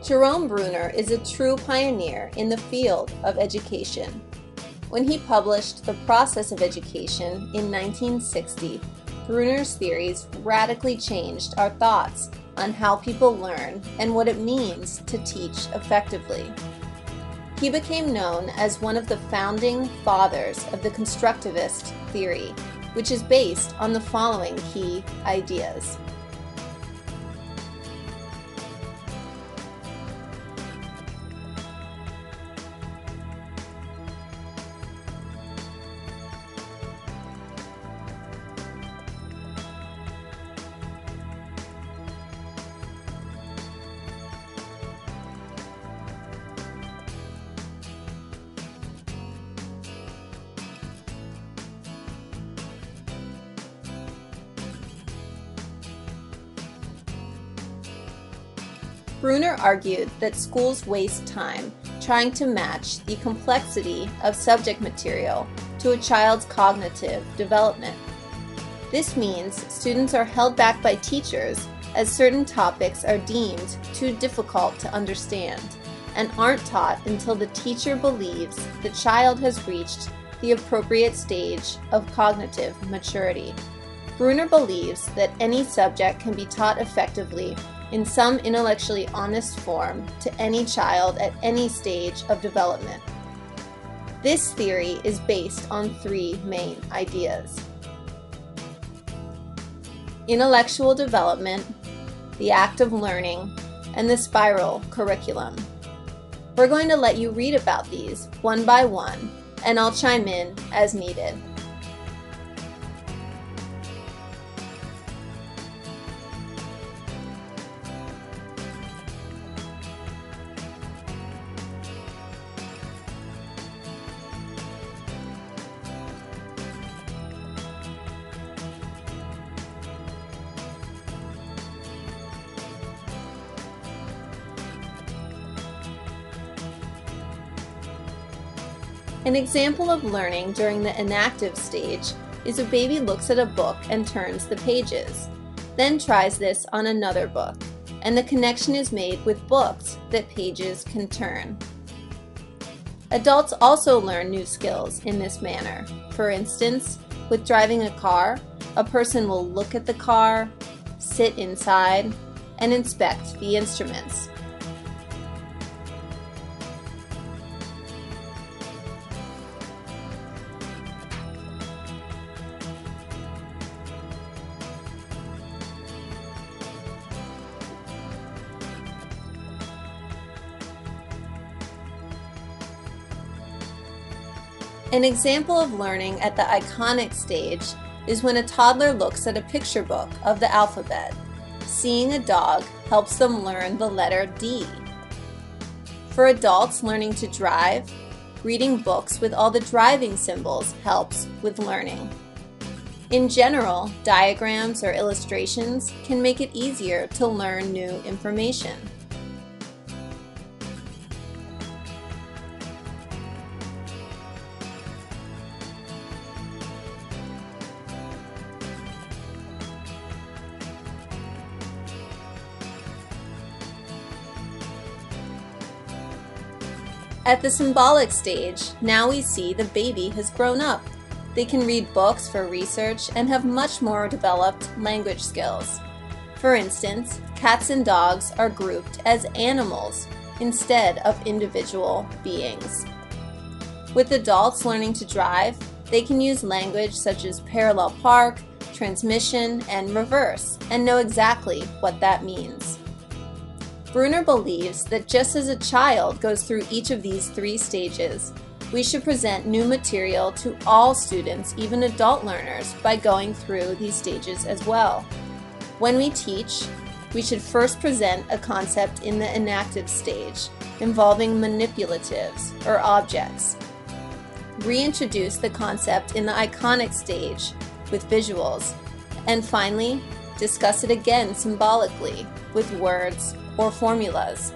Jerome Bruner is a true pioneer in the field of education. When he published The Process of Education in 1960, Bruner's theories radically changed our thoughts on how people learn and what it means to teach effectively. He became known as one of the founding fathers of the constructivist theory, which is based on the following key ideas. Bruner argued that schools waste time trying to match the complexity of subject material to a child's cognitive development. This means students are held back by teachers as certain topics are deemed too difficult to understand and aren't taught until the teacher believes the child has reached the appropriate stage of cognitive maturity. Bruner believes that any subject can be taught effectively in some intellectually honest form to any child at any stage of development. This theory is based on three main ideas: intellectual development, the act of learning, and the spiral curriculum. We're going to let you read about these one by one, and I'll chime in as needed. An example of learning during the inactive stage is a baby looks at a book and turns the pages, then tries this on another book, and the connection is made with books that pages can turn. Adults also learn new skills in this manner. For instance, with driving a car, a person will look at the car, sit inside, and inspect the instruments. An example of learning at the iconic stage is when a toddler looks at a picture book of the alphabet. Seeing a dog helps them learn the letter D. For adults learning to drive, reading books with all the driving symbols helps with learning. In general, diagrams or illustrations can make it easier to learn new information. At the symbolic stage, now we see the baby has grown up. They can read books for research and have much more developed language skills. For instance, cats and dogs are grouped as animals instead of individual beings. With adults learning to drive, they can use language such as parallel park, transmission, and reverse, and know exactly what that means. Bruner believes that just as a child goes through each of these three stages, we should present new material to all students, even adult learners, by going through these stages as well. When we teach, we should first present a concept in the inactive stage, involving manipulatives or objects. Reintroduce the concept in the iconic stage with visuals, and finally, discuss it again symbolically with words or formulas.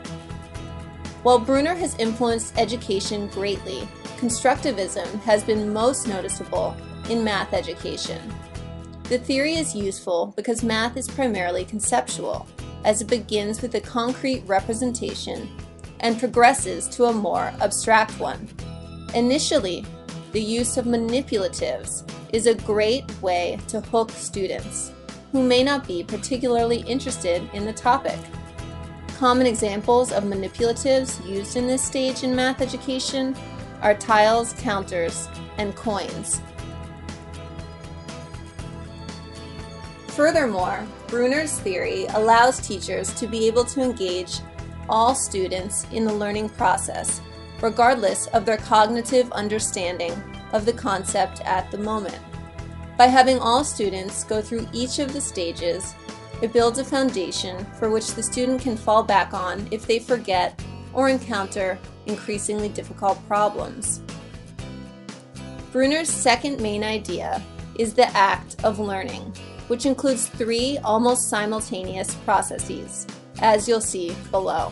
While Bruner has influenced education greatly, constructivism has been most noticeable in math education. The theory is useful because math is primarily conceptual. as it begins with a concrete representation and progresses to a more abstract one. Initially, the use of manipulatives is a great way to hook students who may not be particularly interested in the topic. Common examples of manipulatives used in this stage in math education are tiles, counters, and coins. Furthermore, Bruner's theory allows teachers to be able to engage all students in the learning process, regardless of their cognitive understanding of the concept at the moment. By having all students go through each of the stages, it builds a foundation for which the student can fall back on if they forget or encounter increasingly difficult problems. Bruner's second main idea is the act of learning, which includes 3 almost simultaneous processes, as you'll see below.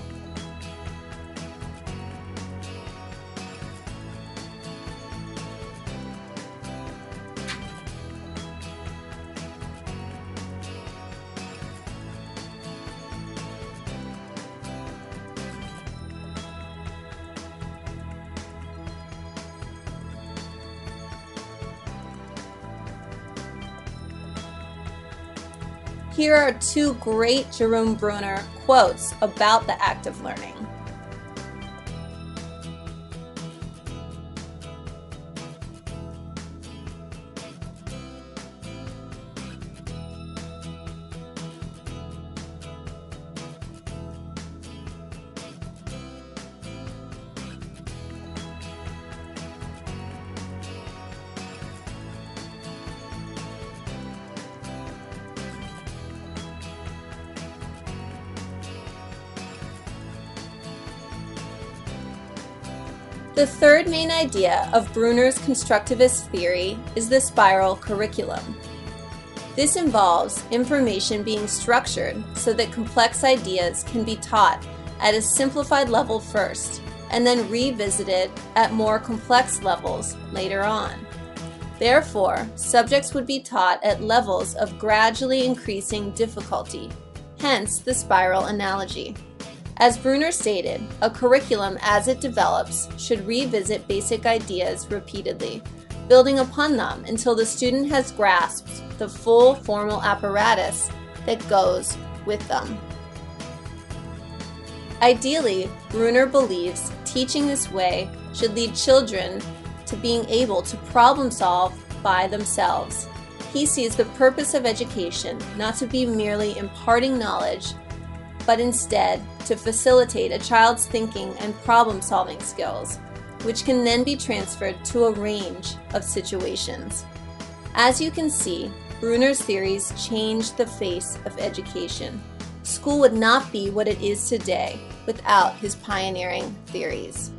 Here are 2 great Jerome Bruner quotes about the act of learning. The third main idea of Bruner's constructivist theory is the spiral curriculum. This involves information being structured so that complex ideas can be taught at a simplified level first, and then revisited at more complex levels later on. Therefore, subjects would be taught at levels of gradually increasing difficulty, hence the spiral analogy. As Bruner stated, a curriculum as it develops should revisit basic ideas repeatedly, building upon them until the student has grasped the full formal apparatus that goes with them. Ideally, Bruner believes teaching this way should lead children to being able to problem solve by themselves. He sees the purpose of education not to be merely imparting knowledge, but instead to facilitate a child's thinking and problem-solving skills, which can then be transferred to a range of situations. As you can see, Bruner's theories changed the face of education. School would not be what it is today without his pioneering theories.